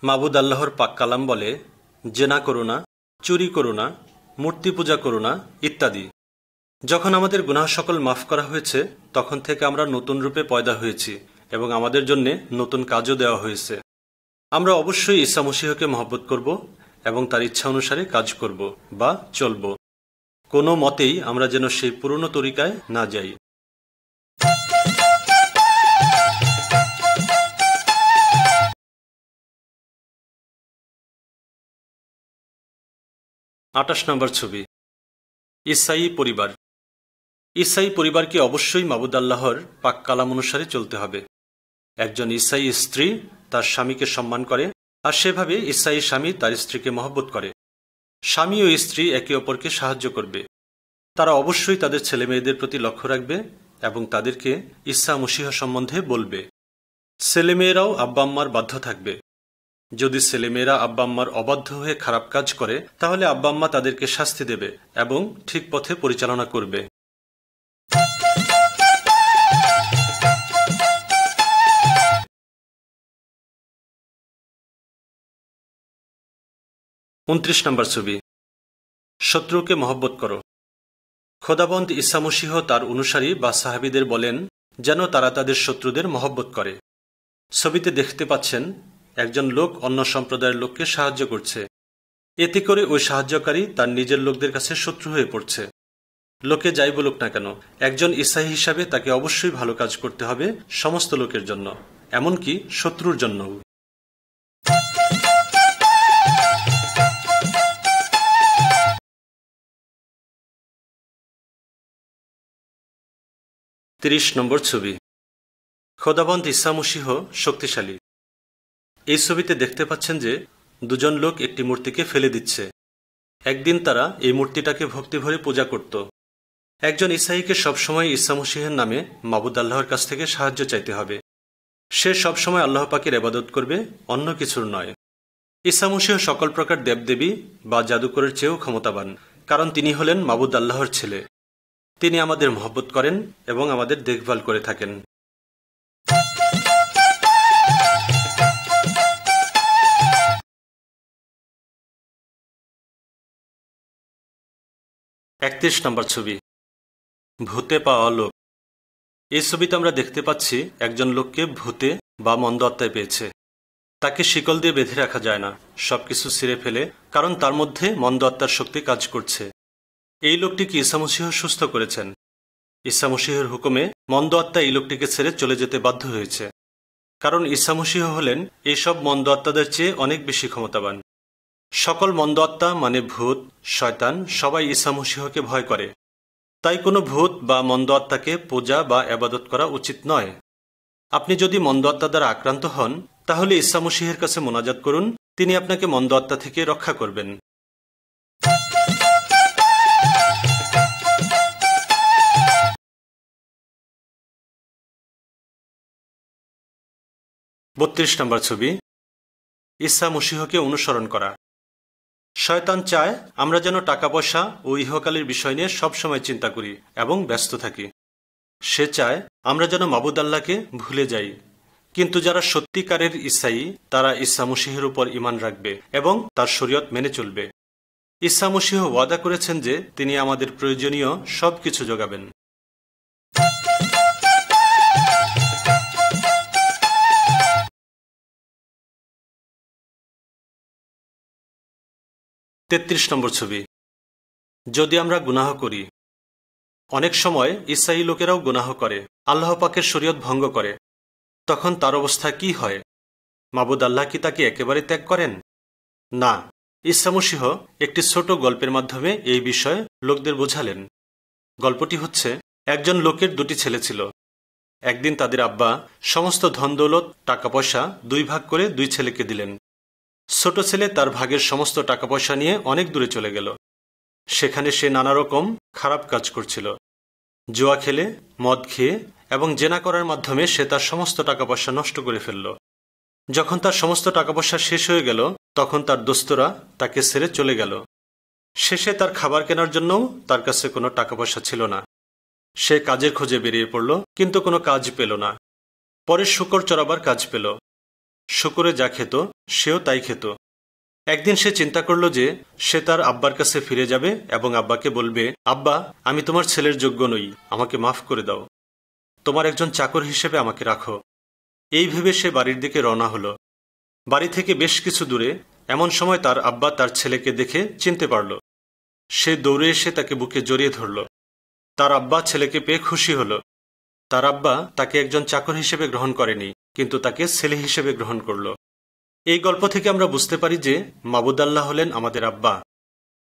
মাবুদ আল্লাহর পাক কালাম বলে, জেনা করো না, চুরি করো না, মূর্তি পূজা করো না ইত্যাদি। যখন আমাদের গুনাহ সকল মাফ করা হয়েছে, তখন থেকে আমরা নতুন রূপে পয়দা হয়েছি এবং আমাদের জন্য নতুন কাজও দেওয়া হয়েছে। আমরা অবশ্যই ঈসা মসীহকে মহব্বত করব এবং তার ইচ্ছা অনুসারে কাজ করব বা চলব। কোনো মতেই আমরা যেন সেই পুরনো তরিকায় না যাই। আটাশ নম্বর ছবি, ঈসাই পরিবার। ঈসাই পরিবারকে অবশ্যই মাবুদ আল্লাহর পাক কালাম অনুসারে চলতে হবে। একজন ঈসাই স্ত্রী তার স্বামীকে সম্মান করে, আর সেভাবে ঈসাই স্বামী তার স্ত্রীকে মহব্বত করে। স্বামী ও স্ত্রী একে অপরকে সাহায্য করবে। তারা অবশ্যই তাদের ছেলে মেয়েদের প্রতি লক্ষ্য রাখবে এবং তাদেরকে ঈসা মসীহ সম্বন্ধে বলবে। ছেলেমেয়েরাও আব্বা আম্মার বাধ্য থাকবে। যদি ছেলেমেয়েরা আব্বা আম্মার অবাধ্য হয়ে খারাপ কাজ করে, তাহলে আব্বা আম্মা তাদেরকে শাস্তি দেবে এবং ঠিক পথে পরিচালনা করবে। উনত্রিশ নম্বর ছবি, শত্রুকে মহব্বত করো। খোদাবন্দ ঈসা মসীহ তার অনুসারী বা সাহাবীদের বলেন যেন তারা তাদের শত্রুদের মহব্বত করে। ছবিতে দেখতে পাচ্ছেন একজন লোক অন্য সম্প্রদায়ের লোককে সাহায্য করছে। এতে করে ওই সাহায্যকারী তার নিজের লোকদের কাছে শত্রু হয়ে পড়ছে। লোকে যাই বলুক না কেন, একজন ঈসাই হিসাবে তাকে অবশ্যই ভালো কাজ করতে হবে সমস্ত লোকের জন্য, এমনকি শত্রুর জন্যও। তিরিশ নম্বর ছবি, খোদাবন্দ ঈসা মসীহ শক্তিশালী। এই ছবিতে দেখতে পাচ্ছেন যে দুজন লোক একটি মূর্তিকে ফেলে দিচ্ছে। একদিন তারা এই মূর্তিটাকে ভক্তি ভরে পূজা করত। একজন ঈসাইকে সবসময় ঈসা মসীহের নামে মাবুদ আল্লাহর কাছ থেকে সাহায্য চাইতে হবে। সে সবসময় আল্লাহ পাকের ইবাদত করবে, অন্য কিছুর নয়। ঈসা মসীহ সকল প্রকার দেবদেবী বা জাদুকরের চেয়েও ক্ষমতাবান, কারণ তিনি হলেন মাবুদ আল্লাহর ছেলে। তিনি আমাদের মহব্বত করেন এবং আমাদের দেখভাল করে থাকেন। একত্রিশ নম্বর ছবি, ভূতে পাওয়া লোক। এই ছবিতে আমরা দেখতে পাচ্ছি একজন লোককে ভূতে বা মন্দ আত্মায় পেয়েছে। তাকে শিকল দিয়ে বেঁধে রাখা যায় না, সবকিছু ছিঁড়ে ফেলে, কারণ তার মধ্যে মন্দ আত্মার শক্তি কাজ করছে। এই লোকটিকে ঈসা মসীহ সুস্থ করেছেন। ঈসা মসীহের হুকুমে মন্দ আত্মা এই লোকটিকে ছেড়ে চলে যেতে বাধ্য হয়েছে, কারণ ঈসা মসীহ হলেন এইসব মন্দ আত্মাদের চেয়ে অনেক বেশি ক্ষমতাবান। সকল মন্দ আত্মা মানে ভূত, শয়তান সবাই ঈসা মসীহকে ভয় করে। তাই কোনো ভূত বা মন্দ আত্মাকে পূজা বা ইবাদত করা উচিত নয়। আপনি যদি মন্দ আত্মা দ্বারা আক্রান্ত হন, তাহলে ঈসা মসীহের কাছে মোনাজাত করুন, তিনি আপনাকে মন্দ আত্মা থেকে রক্ষা করবেন। বত্রিশ নম্বর ছবি, ঈসা মসীহকে অনুসরণ করা। শয়তান চায় আমরা যেন টাকা পয়সা ও ইহকালের বিষয় নিয়ে সবসময় চিন্তা করি এবং ব্যস্ত থাকি। সে চায় আমরা যেন মাবুদ আল্লাহকে ভুলে যাই। কিন্তু যারা সত্যিকারের ঈসাই, তারা ঈসা মসীহের উপর ঈমান রাখবে এবং তার শরীয়ত মেনে চলবে। ঈসা মসীহ ওয়াদা করেছেন যে তিনি আমাদের প্রয়োজনীয় সবকিছু যোগাবেন। তেত্রিশ নম্বর ছবি, যদি আমরা গুনাহ করি। অনেক সময় ঈসাই লোকেরাও গুনাহ করে, আল্লাহ পাকের শরীয়ত ভঙ্গ করে। তখন তার অবস্থা কি হয়? মাবুদ আল্লাহ কি তাকে একেবারে ত্যাগ করেন? না। ঈসা মসীহ একটি ছোট গল্পের মাধ্যমে এই বিষয়ে লোকদের বোঝালেন। গল্পটি হচ্ছে, একজন লোকের দুটি ছেলে ছিল। একদিন তাদের আব্বা সমস্ত ধন দৌলত টাকা পয়সা 2 ভাগ করে 2 ছেলেকে দিলেন। ছোট ছেলে তার ভাগের সমস্ত টাকা পয়সা নিয়ে অনেক দূরে চলে গেল। সেখানে সে নানা রকম খারাপ কাজ করছিল। জুয়া খেলে, মদ খেয়ে এবং জেনা করার মাধ্যমে সে তার সমস্ত টাকা পয়সা নষ্ট করে ফেলল। যখন তার সমস্ত টাকা পয়সা শেষ হয়ে গেল, তখন তার দোস্তরা তাকে ছেড়ে চলে গেল। শেষে তার খাবার কেনার জন্য তার কাছে কোনো টাকা পয়সা ছিল না। সে কাজের খোঁজে বেরিয়ে পড়ল, কিন্তু কোনো কাজ পেল না। পরে শূকর চড়াবার কাজ পেল। শূকরে যা খেত সেও তাই খেত। একদিন সে চিন্তা করল যে সে তার আব্বার কাছে ফিরে যাবে এবং আব্বাকে বলবে, আব্বা, আমি তোমার ছেলের যোগ্য নই, আমাকে মাফ করে দাও, তোমার একজন চাকর হিসেবে আমাকে রাখো। এই ভেবে সে বাড়ির দিকে রওনা হলো। বাড়ি থেকে বেশ কিছু দূরে এমন সময় তার আব্বা তার ছেলেকে দেখে চিনতে পারল। সে দৌড়ে এসে তাকে বুকে জড়িয়ে ধরল। তার আব্বা ছেলেকে পেয়ে খুশি হল। তার আব্বা তাকে একজন চাকর হিসেবে গ্রহণ করেনি, কিন্তু তাকে ছেলে হিসেবে গ্রহণ করল। এই গল্প থেকে আমরা বুঝতে পারি যে মাবুদ আল্লাহ হলেন আমাদের আব্বা।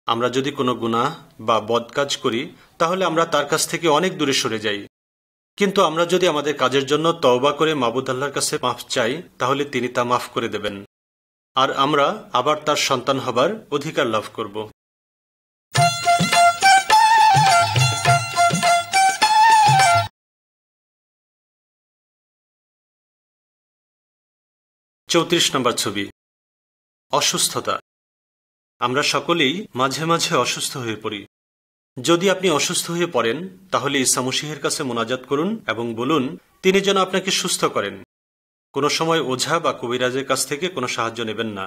আমরা যদি কোনো গুনাহ বা বদ কাজ করি তাহলে আমরা তার কাছ থেকে অনেক দূরে সরে যাই, কিন্তু আমরা যদি আমাদের কাজের জন্য তওবা করে মাবুদ আল্লাহর কাছে মাফ চাই তাহলে তিনি তা মাফ করে দেবেন, আর আমরা আবার তার সন্তান হবার অধিকার লাভ করব। চৌত্রিশ নম্বর ছবি, অসুস্থতা। আমরা সকলেই মাঝে মাঝে অসুস্থ হয়ে পড়ি। যদি আপনি অসুস্থ হয়ে পড়েন তাহলে ঈসা মসীহের কাছে মোনাজাত করুন এবং বলুন তিনি যেন আপনাকে সুস্থ করেন। কোনো সময় ওঝা বা কবিরাজের কাছ থেকে কোনো সাহায্য নেবেন না,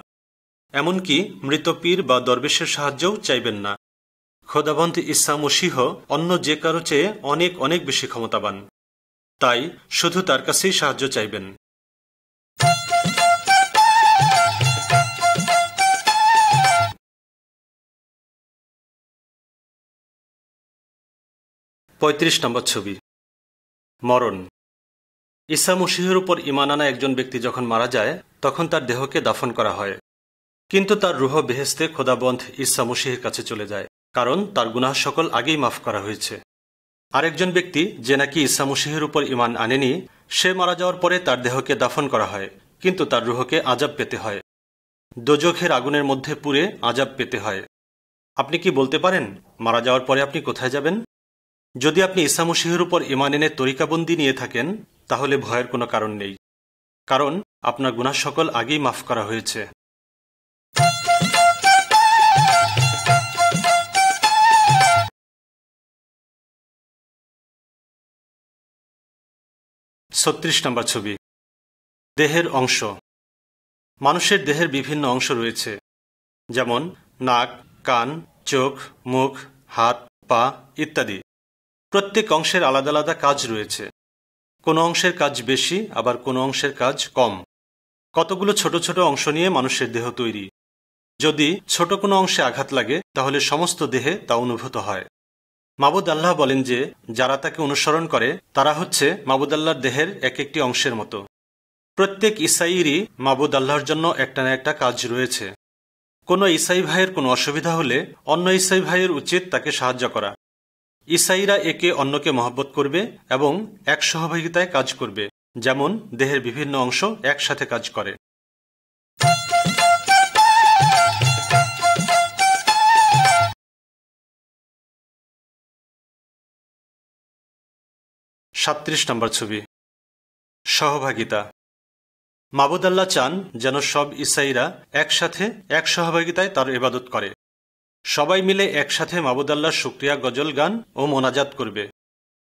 এমনকি মৃত পীর বা দরবেশের সাহায্যও চাইবেন না। খোদাবন্দ ঈসা মসীহ অন্য যে কারো চেয়ে অনেক অনেক বেশি ক্ষমতাবান, তাই শুধু তার কাছেই সাহায্য চাইবেন। পঁয়ত্রিশ নম্বর ছবি, মরণ। ঈসা মসীহের উপর ঈমান আনা একজন ব্যক্তি যখন মারা যায় তখন তার দেহকে দাফন করা হয়, কিন্তু তার রুহ বেহেশতে খোদাবন্দ ঈসা মসীহের কাছে চলে যায়, কারণ তার গুনাহ সকল আগেই মাফ করা হয়েছে। আরেকজন ব্যক্তি যে নাকি ঈসা মসীহের উপর ঈমান আনেনি, সে মারা যাওয়ার পরে তার দেহকে দাফন করা হয়, কিন্তু তার রুহকে আযাব পেতে হয়, দোজখের আগুনের মধ্যে পুড়ে আযাব পেতে হয়। আপনি কি বলতে পারেন মারা যাওয়ার পরে আপনি কোথায় যাবেন? যদি আপনি ঈসা মসীহের উপর ঈমান এনে তরিকাবন্দি নিয়ে থাকেন তাহলে ভয়ের কোনো কারণ নেই, কারণ আপনার গুনাহ সকল আগেই মাফ করা হয়েছে। ছত্রিশ নম্বর ছবি, দেহের অংশ। মানুষের দেহের বিভিন্ন অংশ রয়েছে, যেমন নাক, কান, চোখ, মুখ, হাত, পা ইত্যাদি। প্রত্যেক অংশের আলাদা আলাদা কাজ রয়েছে। কোনো অংশের কাজ বেশি, আবার কোনো অংশের কাজ কম। কতগুলো ছোট ছোট অংশ নিয়ে মানুষের দেহ তৈরি। যদি ছোট কোনো অংশে আঘাত লাগে তাহলে সমস্ত দেহে তা অনুভূত হয়। মাবুদ আল্লাহ বলেন যে যারা তাকে অনুসরণ করে তারা হচ্ছে মাবুদ আল্লাহর দেহের এক একটি অংশের মতো। প্রত্যেক ঈসাইরই মাবুদ আল্লাহর জন্য একটা না একটা কাজ রয়েছে। কোনো ঈসাই ভাইয়ের কোনো অসুবিধা হলে অন্য ঈসাই ভাইয়ের উচিত তাকে সাহায্য করা। ঈসাইরা একে অন্যকে মহব্বত করবে এবং এক সহভাগিতায় কাজ করবে, যেমন দেহের বিভিন্ন অংশ একসাথে কাজ করে। সাতত্রিশ নম্বর ছবি, সহভাগিতা। মাবুদ আল্লাহ চান যেন সব ঈসাইরা একসাথে এক সহভাগিতায় তার ইবাদত করে। সবাই মিলে একসাথে মাবুদ আল্লাহর শুকরিয়া গজল গান ও মোনাজাত করবে।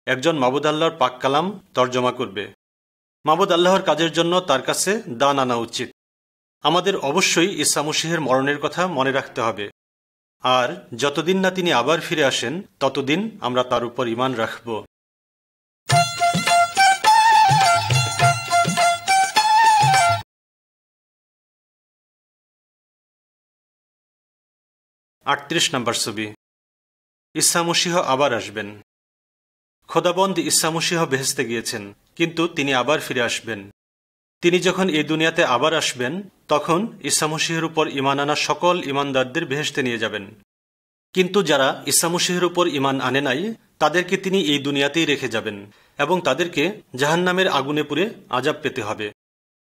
একজন মাবুদ আল্লাহর পাক কালাম তর্জমা করবে। মাবুদ আল্লাহর কাজের জন্য তার কাছে দান আনা উচিত। আমাদের অবশ্যই ঈসা মসীহের মরণের কথা মনে রাখতে হবে, আর যতদিন না তিনি আবার ফিরে আসেন ততদিন আমরা তার উপর ঈমান রাখব। আটত্রিশ নম্বর ছবি, ঈসা মসীহ আবার আসবেন। খোদাবন্দ ঈসা মসীহ বেহেশতে গিয়েছেন, কিন্তু তিনি আবার ফিরে আসবেন। তিনি যখন এই দুনিয়াতে আবার আসবেন তখন ঈসা মসীহের উপর ঈমান আনা সকল ঈমানদারদের বেহেশতে নিয়ে যাবেন। কিন্তু যারা ঈসা মসীহের উপর ঈমান আনে নাই তাদেরকে তিনি এই দুনিয়াতেই রেখে যাবেন এবং তাদেরকে জাহান্নামের আগুনে পুড়ে আযাব পেতে হবে।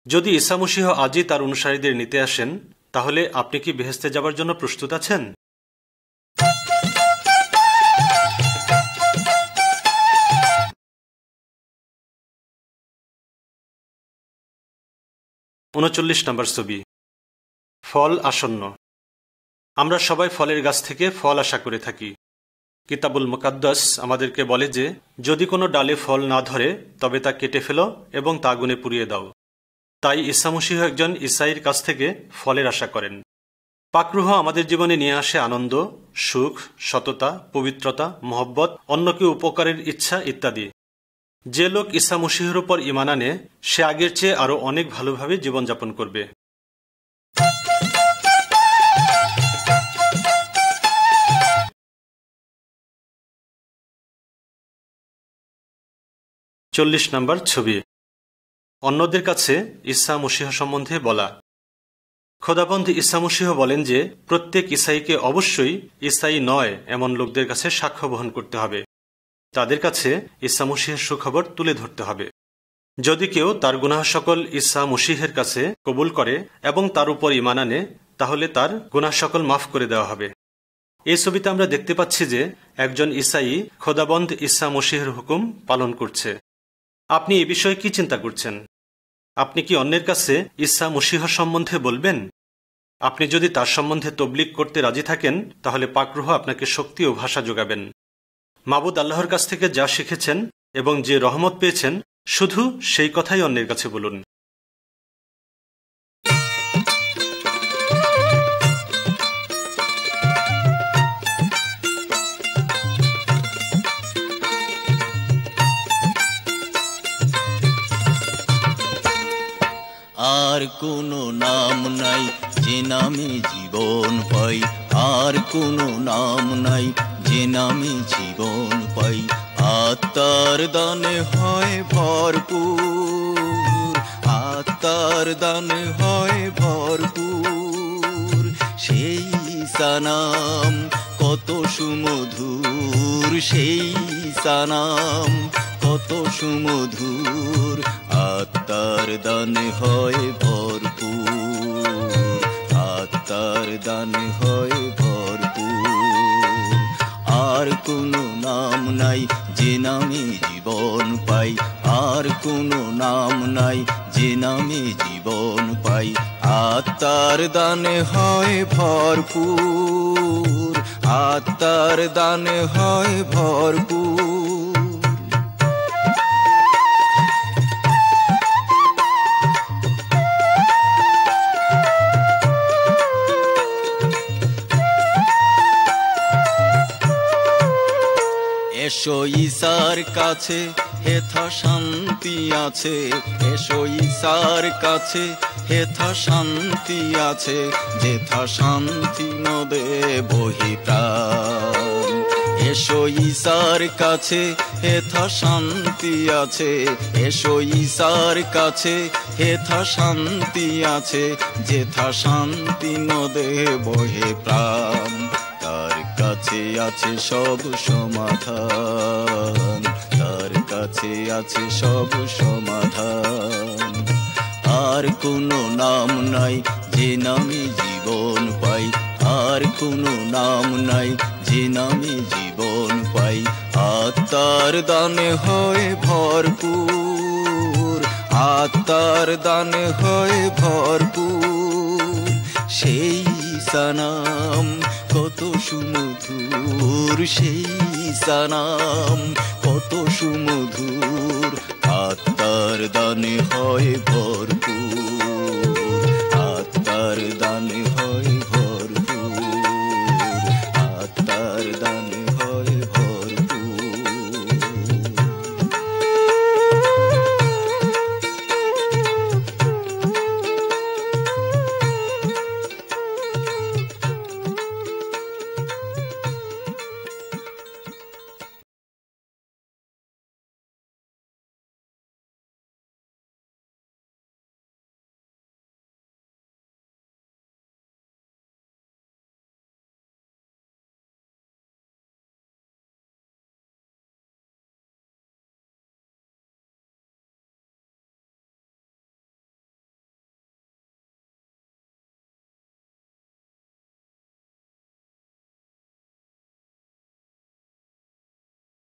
যদি ঈসা মসীহ আজই তার অনুসারীদের নিতে আসেন তাহলে আপনি কি বেহেশতে যাবার জন্য প্রস্তুত আছেন? ৩৯ নম্বর ছবি, ফল আসন্ন। আমরা সবাই ফলের গাছ থেকে ফল আশা করে থাকি। কিতাবুল মুকাদ্দাস আমাদেরকে বলে যে যদি কোনো ডালে ফল না ধরে তবে তা কেটে ফেলো এবং তা আগুনে পুড়িয়ে দাও। তাই ঈসা মসীহ একজন ঈসাইর কাছ থেকে ফলের আশা করেন। পাকরুহ আমাদের জীবনে নিয়ে আসে আনন্দ, সুখ, সততা, পবিত্রতা, মহব্বত, অন্যকে উপকারের ইচ্ছা ইত্যাদি। যে লোক ঈসা মসীহের উপর ঈমান আনে সে আগের চেয়ে আরও অনেক ভালোভাবে জীবনযাপন করবে। চল্লিশ নম্বর ছবি। অন্যদের কাছে ঈসা মসীহ সম্বন্ধে বলা। খোদাবন্ধ ঈসা মসীহ বলেন যে প্রত্যেক ঈসাইকে অবশ্যই ঈসাই নয় এমন লোকদের কাছে সাক্ষ্য বহন করতে হবে। তাদের কাছে ঈসা মসীহের সুখবর তুলে ধরতে হবে। যদি কেউ তার গুনাহ সকল ঈসা মসীহের কাছে কবুল করে এবং তার উপর ঈমান আনে তাহলে তার গুনাহ সকল মাফ করে দেওয়া হবে। এই ছবিতে আমরা দেখতে পাচ্ছি যে একজন ঈসাই খোদাবন্ধ ঈসা মসীহের হুকুম পালন করছে। আপনি এ বিষয়ে কি চিন্তা করছেন? আপনি কি অন্যের কাছে ঈসা মসীহ সম্বন্ধে বলবেন? আপনি যদি তার সম্বন্ধে তবলিগ করতে রাজি থাকেন তাহলে পাকরুহ আপনাকে শক্তি ও ভাষা যোগাবেন। মাবুদ আল্লাহর কাছ থেকে যা শিখেছেন এবং যে রহমত পেয়েছেন শুধু সেই কথাই অন্যের কাছে বলুন। আর কোনো নাম নাই যে নামে জীবন পাই, আর কোনো নাম নাই যে নামে জীবন পাই। আত্মার দানে হয় ভরপুর, আত্মার দানে হয় ভরপুর। সেই ঈসা নাম কত সুমধুর, সেই ঈসা নাম কত সুমধুর। আত্মার দানে হয় ভরপুর, আত্মার দানে হয় ভরপুর। আর কোনো নাম নাই যে নামে জীবন পাই, আর কোনো নাম নাই যে নামে জীবন পাই। আত্মার দানে হয় ভরপুর, আত্মার দানে হয় ভরপুর। এসো ঈসার কাছে হেথা শান্তি আছে, এসো ঈসার কাছে হেথা শান্তি আছে, যেথা শান্তি নদে বহি প্রাণ। এসো ঈসার কাছে হেথা শান্তি আছে, এসো ঈসার কাছে হেথা শান্তি আছে, যেথা শান্তি নদে বহে প্রাণ। তার কাছে আছে সব সমাধান, তার কাছে আছে সব সমাধান। আর কোনো নাম নাই যে নামে জীবন পাই, আর কোনো নাম নাই যে নামে জীবন পাই। আত্মার দানে হয় ভরপুর, আত্মার দানে হয় ভরপুর। সেই ঈসা নাম কত সুমধুর, সেই ঈসা নাম কত সুমধুর। আত্মার দানে হয় ভরপুর, আত্মার দানে